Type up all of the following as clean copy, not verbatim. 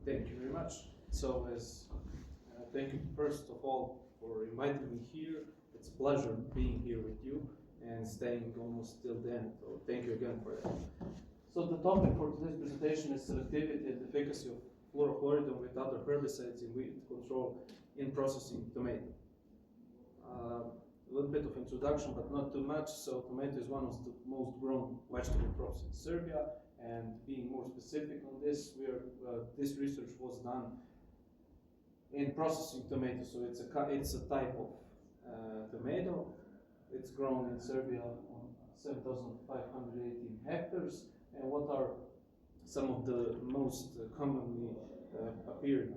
Thank you very much. So, thank you first of all for inviting me here. It's a pleasure being here with you and staying almost till the end. So, thank you again for that. So, the topic for today's presentation is selectivity and efficacy of fluorochloridone with other herbicides in weed control in processing tomato. A little bit of introduction, but not too much. So, tomato is one of the most grown vegetable crops in Serbia. And being more specific on this, this research was done in processing tomato. So it's a type of tomato. It's grown in Serbia on 7,518 hectares. And what are some of the most commonly appeared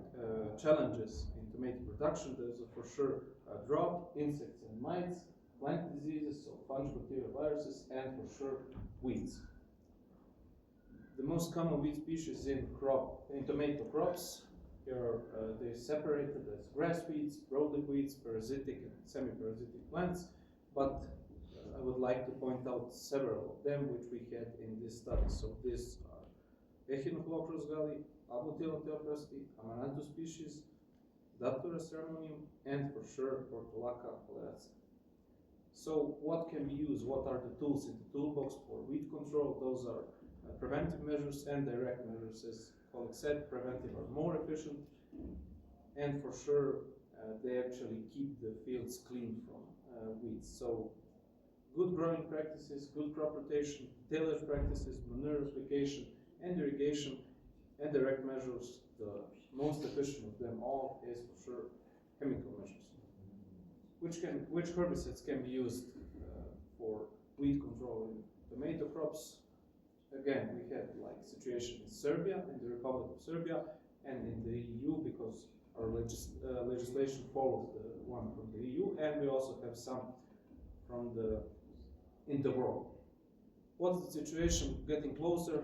challenges in tomato production? There's for sure drought, insects and mites, plant diseases, so fungal viruses, and for sure weeds. The most common weed species in tomato crops are they separated as grass weeds, broadleaf weeds, parasitic and semi-parasitic plants. But I would like to point out several of them which we had in this study. So these are Echinochlorous galli, Abutilon theophrasti, Amaranthus species, Daptura ceramonium, and for sure Portulaca oleracea. So what can be used? What are the tools in the toolbox for weed control? Those are preventive measures and direct measures. As colleague said, preventive are more efficient, and for sure they actually keep the fields clean from weeds. So good growing practices, good crop rotation, tillage practices, manure application, and irrigation, and direct measures. The most efficient of them all is for sure chemical measures. Which herbicides can be used for weed control in tomato crops? Again, we had like situation in Serbia, in the Republic of Serbia, and in the EU, because our legislation follows the one from the EU, and we also have some from in the world. What's the situation getting closer?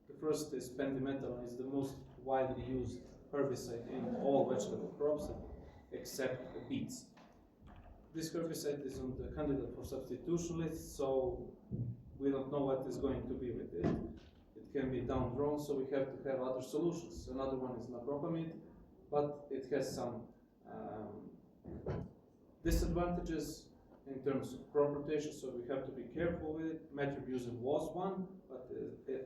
The first is pendimethalin, is the most widely used herbicide in all vegetable crops except beets. This herbicide is on the candidate for substitution list, so we don't know what is going to be with it. It can be down-grown, so we have to have other solutions. Another one is napropamid, but it has some disadvantages in terms of crop rotation, so we have to be careful with it. Metribuzin was one, but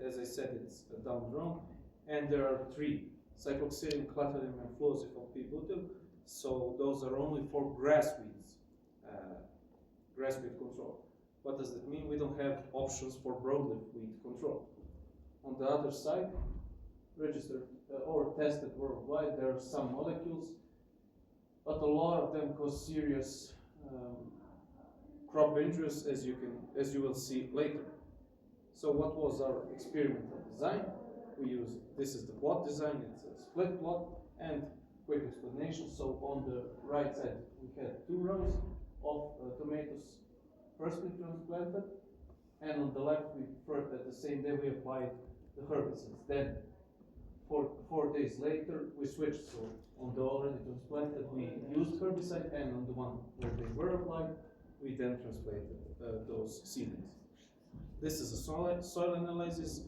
as I said, it's down-grown. And there are three: cycloxidin, clethodim, and fluozifol P-butyl. So those are only for grass weeds, grass weed control. What does that mean? We don't have options for broadleaf weed control. On the other side, registered or tested worldwide, there are some molecules, but a lot of them cause serious crop injuries, as you will see later. So what was our experimental design? This is the plot design. It's a split plot, and quick explanation. So on the right side, we had 2 rows of tomatoes firstly transplanted, and on the left, at the same day, we applied the herbicides. Then, 4 days later, we switched. So on the already transplanted, we used herbicide, and on the one where they were applied, we then transplanted those seedlings. This is a soil analysis,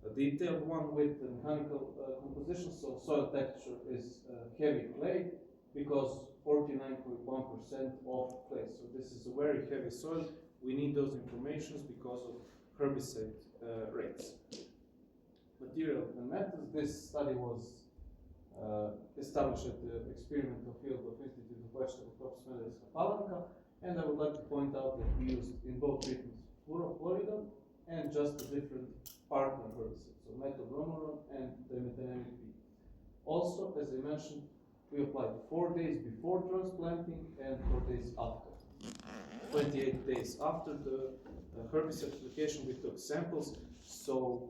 a detailed one with the mechanical composition. So soil texture is heavy clay, because 49.1% of clay. So this is a very heavy soil. We need those informations because of herbicide rates. Material and methods. This study was established at the experimental field of Institute of Vegetable Crops Medicine Palanka, and I would like to point out that we used in both treatments fluorochloridone and just a different partner herbicide, so methylbromurone and dimethylamine P. Also, as I mentioned, we applied 4 days before transplanting and 4 days after. 28 days after the herbicide application, we took samples. So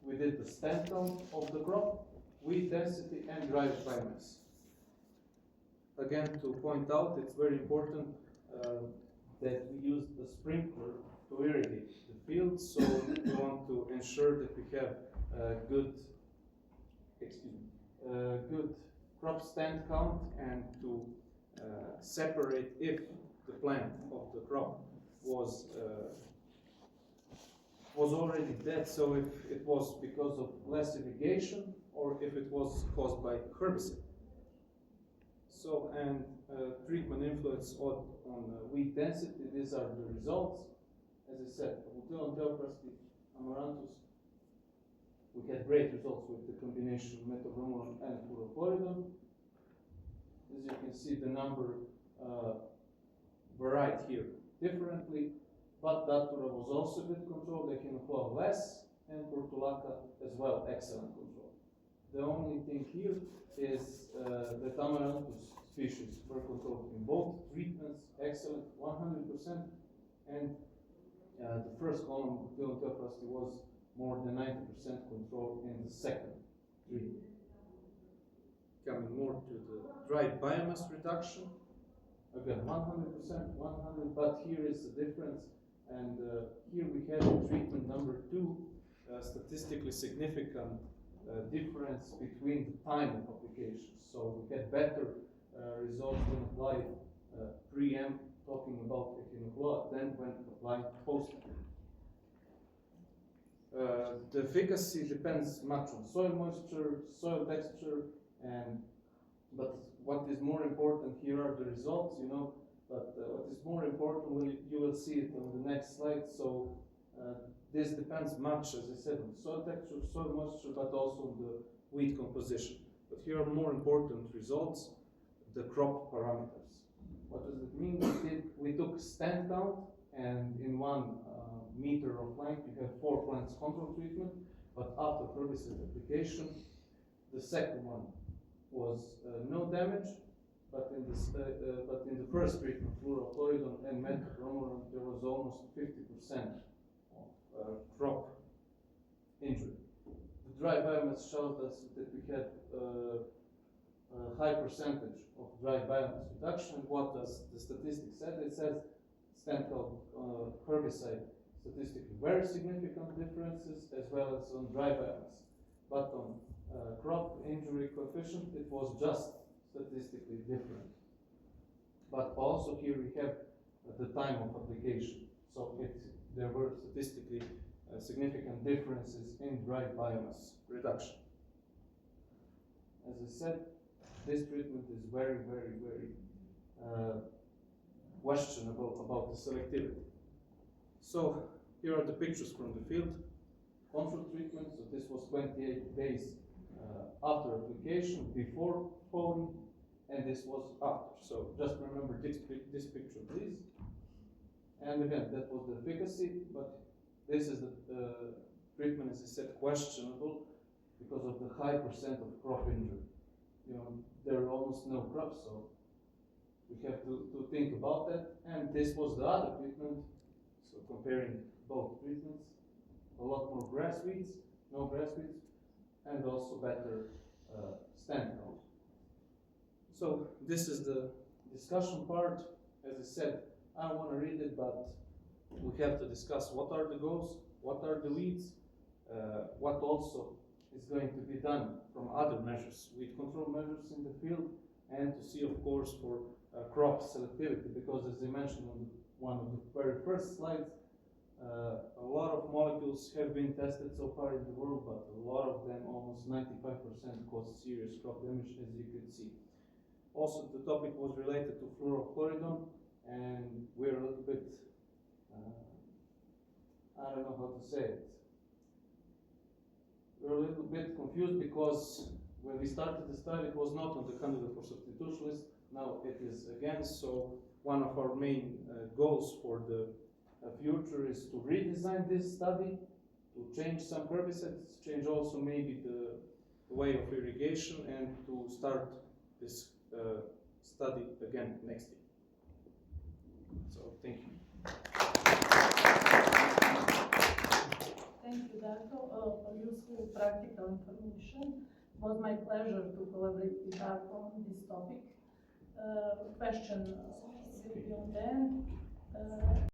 we did the stand count of the crop, weed density, and dried biomass. Again, to point out, it's very important that we use the sprinkler to irrigate the field. So we want to ensure that we have good crop stand count, and to separate if the plant of the crop was already dead, so if it was because of less irrigation or it was caused by herbicide. So, and treatment influence on weed density, these are the results. As I said, butyl antiprasti, amaranthus, we had great results with the combination of metoprolol and fluorochloridone. As you can see, the number varied here differently, but Datura was also good control, echinoclora less, and portulaca as well, excellent control. The only thing here is that amaranthus species were controlled in both treatments, excellent, 100%, and the first column of butyl antiprasti was more than 90% control in the second treatment. Coming more to the dry biomass reduction, again 100%, 100, but here is the difference, and here we had in treatment number 2 statistically significant difference between the time of application. So we had better results when applied pre-M, talking about echinoclora, than when applied post-M. The efficacy depends much on soil moisture, soil texture, but what is more important here are the results, but what is more important, you will see it on the next slide. So this depends much, as I said, on soil texture, soil moisture, but also on the weed composition. But here are more important results, the crop parameters. What does it mean? We took stand count, and in 1 meter of length, you have 4 plants control treatment, but after herbicide application, the second one was no damage, but in the first treatment, fluorochloridone and metoprolol, there was almost 50% of crop injury. The dry biomass showed us that we had a high percentage of dry biomass reduction. What does the statistics say? It says stand count herbicide statistically very significant differences, as well as on dry biomass, but on crop injury coefficient, it was just statistically different. But also here we have the time of application. So there were statistically significant differences in dry biomass reduction. As I said, this treatment is very, very, very questionable about the selectivity. So here are the pictures from the field. Control treatment, so this was 28 days after application, before foliing, and this was after. So just remember this picture, please. And again, that was the efficacy, but this is the treatment, as I said, questionable because of the high percent of crop injury. There are almost no crops, so we have to think about that. And this was the other treatment, so comparing both treatments, a lot more grass weeds, no grass weeds, and also better stand count. So this is the discussion part. As I said, I don't want to read it, but we have to discuss what are the goals, what are the weeds, what also is going to be done from other measures, weed control measures in the field, and to see, of course, for crop selectivity, because as I mentioned on one of the very first slides, a lot of molecules have been tested so far in the world, but a lot of them, almost 95%, cause serious crop damage, as you could see. Also, the topic was related to fluorochloridone, and we're a little bit, I don't know how to say it. We're a little bit confused because when we started the study, it was not on the candidate for substitution list. Now it is again. So one of our main goals for the future is to redesign this study, to change some herbicides, change also maybe the way of irrigation, and to start this study again next year. So thank you. Thank you, Darko, for useful practical information. It was my pleasure to collaborate with Darko on this topic. Question will be on the end.